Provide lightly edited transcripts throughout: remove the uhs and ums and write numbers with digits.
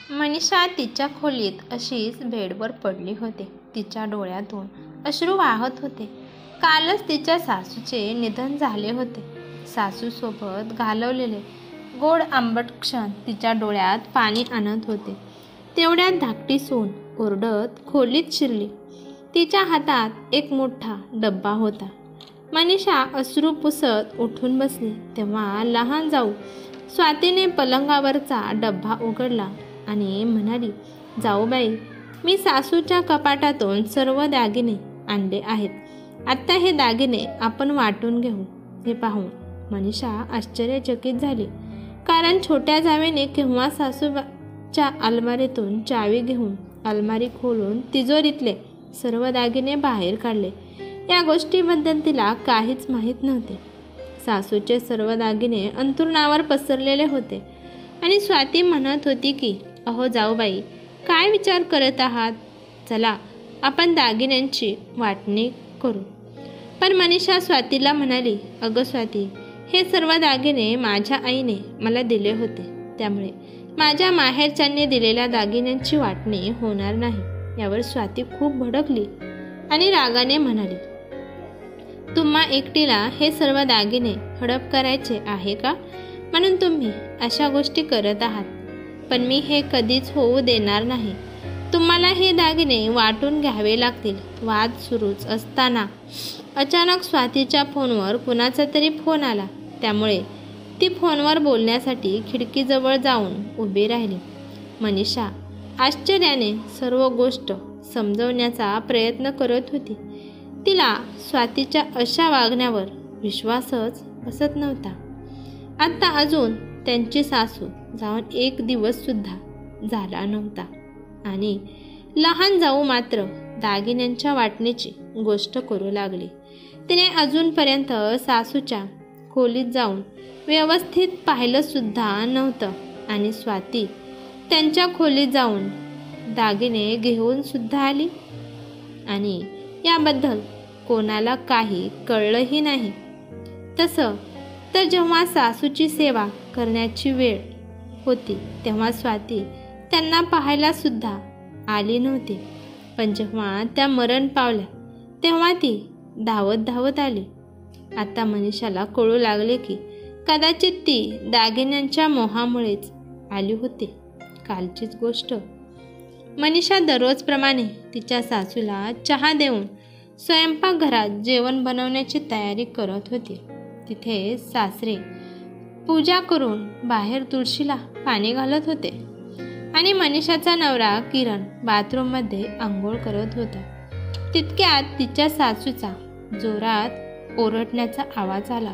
मनीषा तिच्या खोलीत अशीच बेडवर पडली होती. तिच्या डोळ्यातून अश्रू वाहत होते. कालच तिच्या सासूचे निधन झाले होते. सासूसोबत घालवलेले गोड आंबट क्षण तिच्या डोळ्यात पाणी आणत होते. तेवढ्यात धाकटी सून ओरडत खोलीत शिरली. तिच्या हातात एक मोठा डब्बा होता. मनीषा अश्रू पुसत उठून बसली तेव्हा लहान जाऊ स्वातीने पलंगावरचा डब्बा उघडला आणि म्हणाली, जाऊबाई, मी सासूच्या कपाटातून सर्व दागिने आणले आहेत. आत्ता हे दागिने आपण वाटून घेऊ. हे पाहून मनीषा आश्चर्यचकित झाली, कारण छोट्या जावेने केव्हा सासूच्या अलमारीतून चावी घेऊन अलमारी खोलून तिजोरीतले सर्व दागिने बाहेर काढले. या गोष्टीबद्दल तिला काहीच माहीत नव्हते. सासूचे सर्व दागिने अंथरुणावर पसरलेले होते आणि स्वाती म्हणत होती की, अहो जाऊबाई, काय विचार करत आहात? चला आपण दागिन्यांची वाटणी करू. पण मनीषा स्वातीला म्हणाली, अगं स्वाती, हे सर्व दागिने माझ्या आईने मला दिले होते, त्यामुळे माझ्या माहेरच्यांनी दिलेल्या दागिन्यांची वाटणी होणार नाही. यावर स्वाती खूप भडकली आणि रागाने म्हणाली, तुम्हा एकटीला हे सर्व दागिने हडप करायचे आहे का? म्हणून तुम्ही अशा गोष्टी करत आहात. पण मी हे कधीच होऊ देणार नाही. तुम्हाला हे दागिने वाटून घ्यावे लागतील. वाद सुरूच असताना अचानक स्वातीच्या फोनवर कुणाचा तरी फोन आला. त्यामुळे ती फोनवर बोलण्यासाठी खिडकीजवळ जाऊन उभी राहिली. मनीषा आश्चर्याने सर्व गोष्ट समजवण्याचा प्रयत्न करत होती. तिला स्वातीच्या अशा वागण्यावर विश्वासच बसत नव्हता. आत्ता अजून त्यांची सासू जाऊन 1 दिवससुद्धा झाला नव्हता आणि लहान जाऊ मात्र दागिन्यांच्या वाटणीची गोष्ट करू लागली. तिने अजूनपर्यंत सासूच्या खोलीत जाऊन व्यवस्थित पाहिलंसुद्धा नव्हतं आणि स्वाती त्यांच्या खोलीत जाऊन दागिने घेऊन सुद्धा आली आणि याबद्दल कोणाला काही कळलंही नाही. तसं तर जेव्हा सासूची सेवा करण्याची वेळ होती तेव्हा स्वाती त्यांना पाहायला सुद्धा आली नव्हती. पण जेव्हा त्या मरण पावल्या तेव्हा ती धावत धावत आली. आता मनीषाला कळू लागले की कदाचित ती दागिन्यांच्या मोहामुळेच आली होती. कालचीच गोष्ट. मनीषा दररोजप्रमाणे तिच्या सासूला चहा देऊन स्वयंपाकघरात जेवण बनवण्याची तयारी करत होती. तिथे सासरे पूजा करून बाहेर तुळशीला पाणी घालत होते आणि मनीषाचा नवरा किरण बाथरूममध्ये आंघोळ करत होता. तितक्यात तिच्या सासूचा जोरात ओरडण्याचा आवाज आला.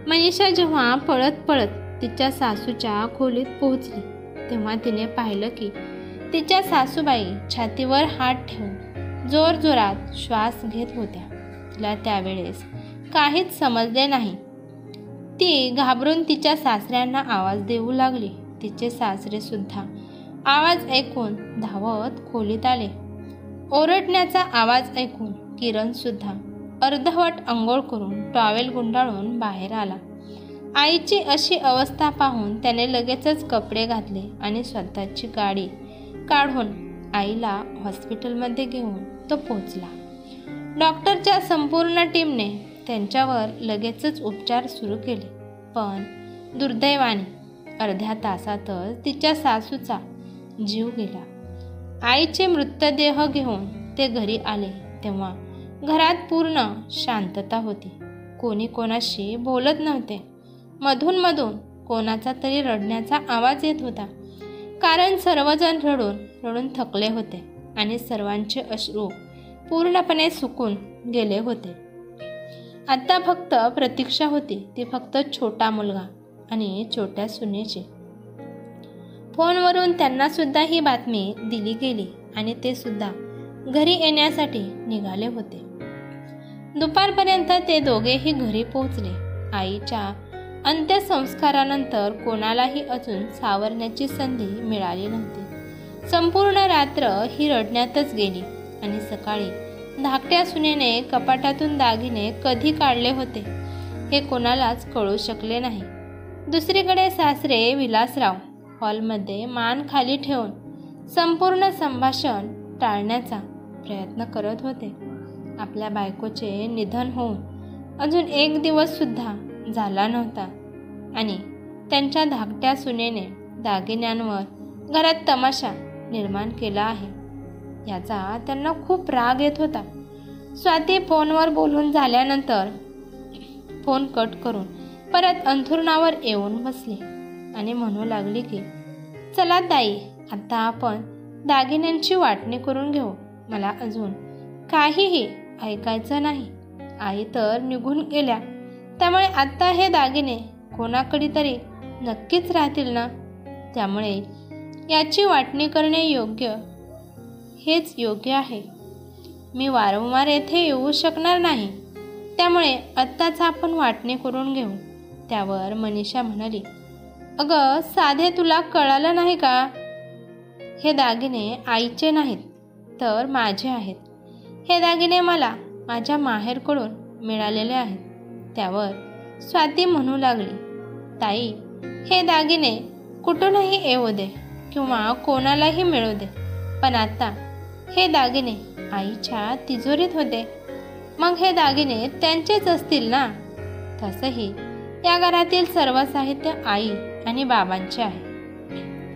मनीषा जेव्हा पळत पळत तिच्या सासूच्या खोलीत पोहोचली तेव्हा तिने पाहिलं की तिच्या सासूबाई छातीवर हात ठेवून जोरजोरात श्वास घेत होत्या. तिला त्यावेळेस काहीच समजले नाही. ती घाबरून तिच्या सासऱ्यांना आवाज देऊ लागली. तिचे सासरे सुद्धा आवाज ऐकून धावत खोलीत आले. ओरडण्याचा आवाज ऐकून किरण सुद्धा अर्धवट अंघोळ करून टॉवेल गुंडाळून बाहेर आला. आईची अशी अवस्था पाहून त्याने लगेचच कपडे घातले आणि स्वतःची गाडी काढून आईला हॉस्पिटलमध्ये घेऊन तो पोहोचला. डॉक्टरच्या संपूर्ण टीमने त्यांच्यावर लगेचच उपचार सुरू केले. पण दुर्दैवाने अर्ध्या तासातच तिच्या सासूचा जीव गेला. आईचे मृतदेह घेऊन ते घरी आले तेव्हा घरात पूर्ण शांतता होती. कोणी कोणाशी बोलत नव्हते. मधून कोणाचा तरी रडण्याचा आवाज येत होता, कारण सर्वजण रडून रडून थकले होते आणि सर्वांचे अश्रू पूर्णपणे सुकून गेले होते. आता फक्त प्रतीक्षा होती, ती फक्त छोटा मुलगा आणि छोट्या सुनेची. फोनवरून त्यांना सुद्धा ही बातमी दिली गेली आणि ते सुद्धा घरी येण्यासाठी निघाले होते. दुपारपर्यंत ते दोघेही घरी पोहोचले. आईच्या अंत्यसंस्कारानंतर कोणालाही अजून सावरण्याची संधी मिळाली नव्हती. संपूर्ण रात्र ही रडण्यातच गेली आणि सकाळी धाकट्या सुनेने कपाटातून दागिने कधी काढले होते हे कोणालाच कळू शकले नाही. दुसरीकडे सासरे विलासराव हॉलमध्ये मान खाली ठेवून संपूर्ण संभाषण टाळण्याचा प्रयत्न करत होते. आपल्या बायकोचे निधन होऊन अजून 1 दिवससुद्धा झाला नव्हता आणि त्यांच्या धाकट्या सुनेने दागिन्यांवर घरात तमाशा निर्माण केला आहे याचा त्यांना खूप राग येत होता. स्वाती फोनवर बोलून झाल्यानंतर फोन कट करून परत अंथरुणावर येऊन बसली आणि म्हणू लागली की चला ताई, आता आपण दागिन्यांची वाटणी करून घेऊ. मला अजून काहीही ऐकायचं नाही. आई तर निघून गेल्या, त्यामुळे आता हे दागिने कोणाकडे तरी नक्कीच राहतील ना. त्यामुळे याची वाटणी करणे हेच योग्य आहे. मी वारंवार येथे येऊ शकणार नाही, त्यामुळे आत्ताच आपण वाटणी करून घेऊ. त्यावर मनीषा म्हणाली, अगं साधे, तुला कळालं नाही का? हे दागिने आईचे नाहीत तर माझे आहेत. हे दागिने मला माझ्या माहेरकडून मिळालेले आहेत. त्यावर स्वाती म्हणू लागली, ताई, हे दागिने कुठूनही येऊ दे किंवा कोणालाही मिळू दे, पण आता हे दागिने आईच्या तिजोरीत होते. मग हे दागिने त्यांचेच असतील ना. तसंही या घरातील सर्व साहित्य आई आणि बाबांचे आहे.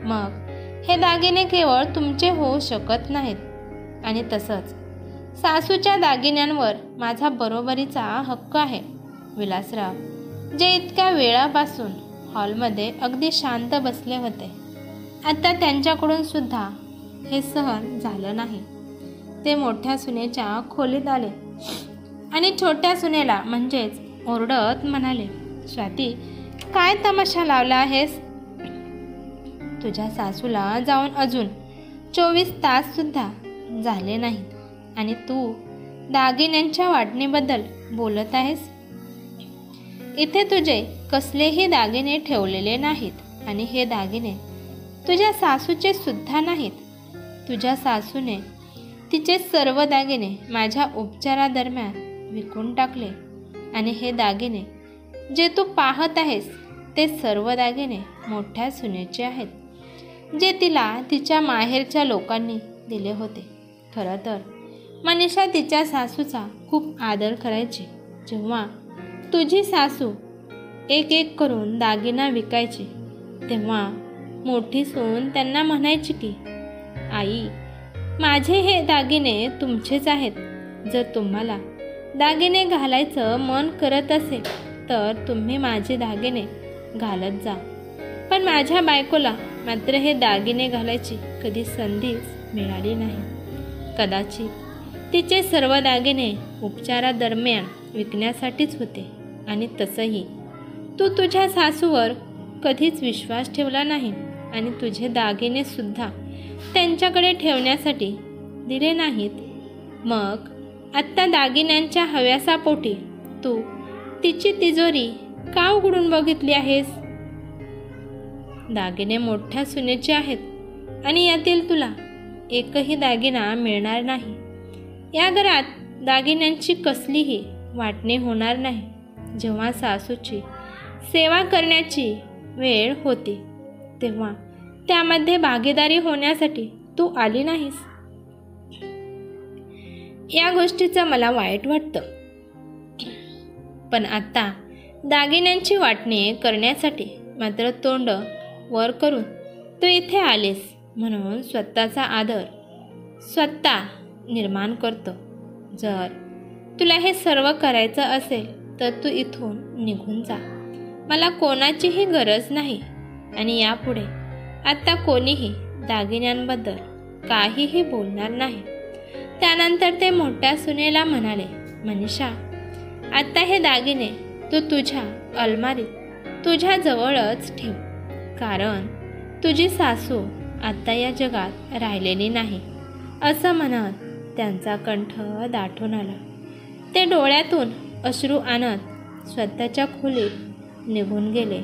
मग हे दागिने केवळ तुमचे होऊ शकत नाहीत. आणि तसंच सासूच्या दागिन्यांवर माझा बरोबरीचा हक्क आहे. विलासराव, जे इतक्या वेळापासून हॉलमध्ये अगदी शांत बसले होते, आता त्यांच्याकडून सुद्धा हे सहन झालं नाही. ते मोठ्या सुनेच्या खोलीत आले आणि छोट्या सुनेला म्हणजेच ओरडत म्हणाले, स्वाती, काय तमाशा लावला आहेस? तुझ्या सासूला जाऊन अजून 24 ताससुद्धा झाले नाहीत आणि तू दागिन्यांच्या वाटणीबद्दल बोलत आहेस. इथे तुझे कसलेही दागिने ठेवलेले नाहीत आणि हे दागिने तुझ्या सासूचे सुद्धा नाहीत. तुझ्या सासूने तिचे सर्व दागिने माझ्या उपचारादरम्यान विकून टाकले आणि हे दागिने जे तू पाहत आहेस ते सर्व दागिने मोठ्या सुनेचे आहेत, जे तिला तिच्या माहेरच्या लोकांनी दिले होते. खरं तर मनीषा तिच्या सासूचा खूप आदर करायची. जेव्हा तुझी सासू एक एक करून दागिना विकायची तेव्हा मोठी सून त्यांना म्हणायची की आई, माझे हे दागिने तुमचेच आहेत. जर तुम्हाला दागिने घालायचं मन करत असेल तर तुम्ही माझे दागिने घालत जा. पण माझ्या बायकोला मात्र हे दागिने घालायची कधी संधीच मिळाली नाही. कदाचित तिचे सर्व दागिने उपचारादरम्यान विकण्यासाठीच होते. आणि तसंही तू तुझ्या सासूवर कधीच विश्वास ठेवला नाही आणि तुझे दागिने सुद्धा त्यांच्याकडे ठेवण्यासाठी दिले नाहीत. मग आत्ता दागिन्यांच्या हव्यासापोटी तू तिची तिजोरी का उघडून बघितली आहेस? दागिने मोठ्या सुनेचे आहेत आणि यातील तुला एकही दागिना मिळणार नाही. या घरात दागिन्यांची कसलीही वाटणी होणार नाही. जेव्हा सासूची सेवा करण्याची वेळ होती तेव्हा त्यामध्ये भागीदारी होण्यासाठी तू आली नाहीस. या गोष्टीचं मला वाईट वाटतं, पण आता दागिन्यांची वाटणी करण्यासाठी मात्र तोंड वर करून तू इथे आलीस म्हणून स्वतःचा आदर स्वतः निर्माण करतो. जर तुला हे सर्व करायचं असेल तर तू इथून निघून जा. मला कोणाचीही गरज नाही आणि यापुढे आता कोणीही दागिन्यांबद्दल काहीही बोलणार नाही. त्यानंतर ते मोठ्या सुनेला म्हणाले, मनीषा, आता हे दागिने तू तुझ्या अलमारीत तुझ्या जवळच ठेव, कारण तुझी सासू आता या जगात राहिलेली नाही. असं म्हणत त्यांचा कंठ दाटून आला. ते डोळ्यातून अश्रू आणत स्वतःच्या खोलीत निघून गेले.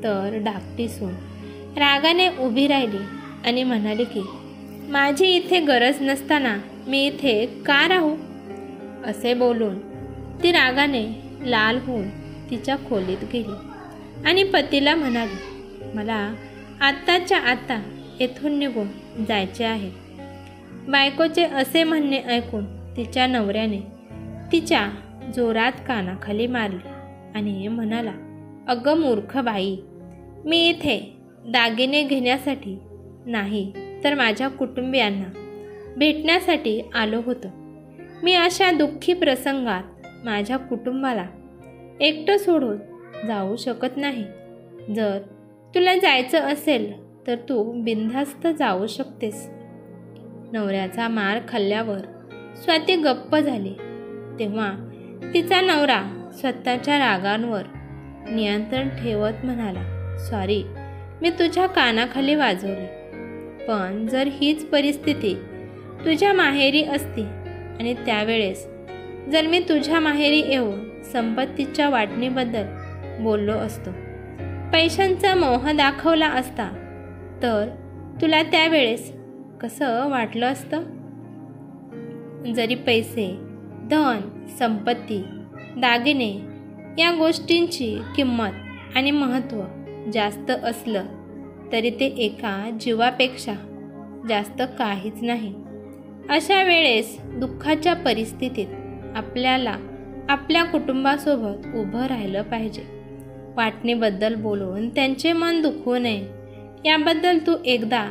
तर धाकटी सून रागाने उभी राहिली आणि म्हणाली की माझी इथे गरज नसताना मी इथे का राहू? असे बोलून ती रागाने लाल होऊन तिच्या खोलीत गेली आणि पतीला म्हणाली, मला आत्ताच्या आता येथून निघून जायचे आहे. बायकोचे असे म्हणणे ऐकून तिच्या नवऱ्याने तिच्या जोरात कानाखाली मारले आणि म्हणाला, अगं मूर्ख बाई, मी इथे दागिने घेण्यासाठी नाही तर माझ्या कुटुंबियांना भेटण्यासाठी आलो होतो. मी अशा दुःखी प्रसंगात माझ्या कुटुंबाला एकटं सोडून जाऊ शकत नाही. जर तुला जायचं असेल तर तू बिनधास्त जाऊ शकतेस. नवऱ्याचा मार खाल्ल्यावर स्वाती गप्प झाली. तेव्हा तिचा नवरा स्वतःच्या रागांवर नियंत्रण ठेवत म्हणाला, सॉरी, मी तुझ्या कानाखाली वाजवले. पण जर हीच परिस्थिती तुझ्या माहेरी असती आणि त्यावेळेस जर मी तुझ्या माहेरी येऊन संपत्तीच्या वाटणीबद्दल बोललो असतो, पैशांचा मोह दाखवला असता, तर तुला त्यावेळेस कसं वाटलं असतं? जरी पैसे, धन, संपत्ती, दागिने या गोष्टींची किंमत आणि महत्त्व जास्त असलं तरी ते एका जीवापेक्षा जास्त काहीच नाही. अशा वेळेस दुःखाच्या परिस्थितीत आपल्याला आपल्या कुटुंबासोबत उभं राहिलं पाहिजे. वाटणीबद्दल बोलून त्यांचे मन दुखवू नये याबद्दल तू एकदा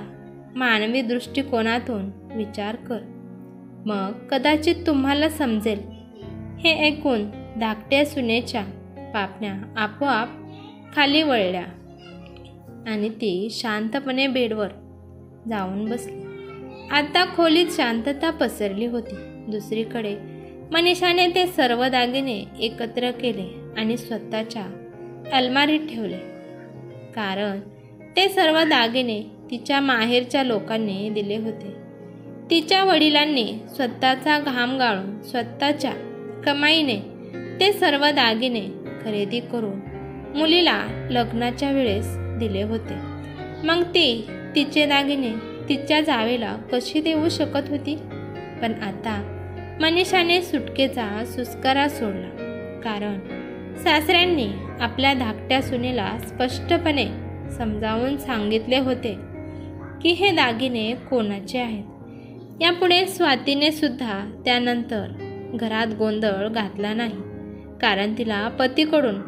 मानवी दृष्टिकोनातून विचार कर. मग कदाचित तुम्हाला समजेल. हे ऐकून धाकट्या सुनेच्या पापण्या आपोआप खाली वळल्या आणि ती शांतपणे बेडवर जाऊन बसली. आता खोलीत शांतता पसरली होती. दुसरीकडे मनीषाने ते सर्व दागिने एकत्र केले आणि स्वतःच्या अलमारीत ठेवले. कारण ते सर्व दागिने तिच्या माहेरच्या लोकांनी दिले होते. तिच्या वडिलांनी स्वतःचा घाम गाळून स्वतःच्या कमाईने ते सर्व दागिने खरेदी करून मुलीला लग्नाच्या वेळेस दिले होते. मग ती तिचे दागिने तिच्या जावेला कशी देऊ शकत होती? पण आता मनीषाने सुटकेचा सुस्कारा सोडला. कारण सासऱ्यांनी आपल्या धाकट्या सुनेला स्पष्टपणे समजावून सांगितले होते की हे दागिने कोणाचे आहेत. यापुढे स्वातीने सुद्धा त्यानंतर घरात गोंधळ घातला नाही. कारण तिला पतीकडून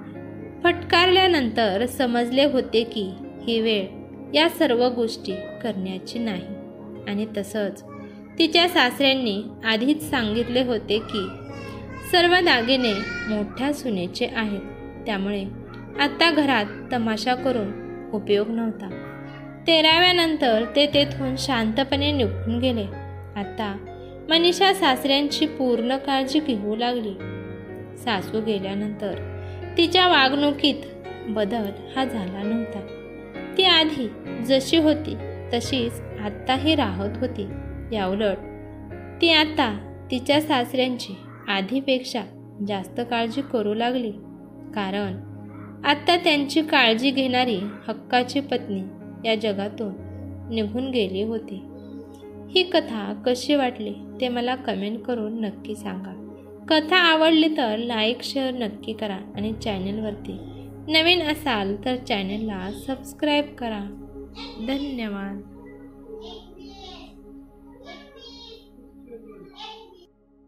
फटकारल्यानंतर समजले होते की ही वेळ या सर्व गोष्टी करण्याची नाही. आणि तसंच तिच्या सासऱ्यांनी आधीच सांगितले होते की सर्व दागिने मोठ्या सुनेचे आहेत. त्यामुळे आता घरात तमाशा करून उपयोग नव्हता. 13व्या नंतर ते तेथून शांतपणे निघून गेले. आता मनीषा सासऱ्यांची पूर्ण काळजी घेऊ लागली. सासू गेल्यानंतर तिच्या वागणुकीत बदल हा झाला नव्हता. ती आधी जशी होती तशीच आत्ताही राहत होती. याउलट ती आता तिच्या सासऱ्यांची आधीपेक्षा जास्त काळजी करू लागली. कारण आता त्यांची काळजी घेणारी हक्काची पत्नी या जगातून निघून गेली होती. ही कथा कशी वाटली ते मला कमेंट करून नक्की सांगा. कथा आवडली तर लाईक शेअर नक्की करा आणि चॅनलवरती नवीन असाल तर चॅनलला सबस्क्राईब करा. धन्यवाद.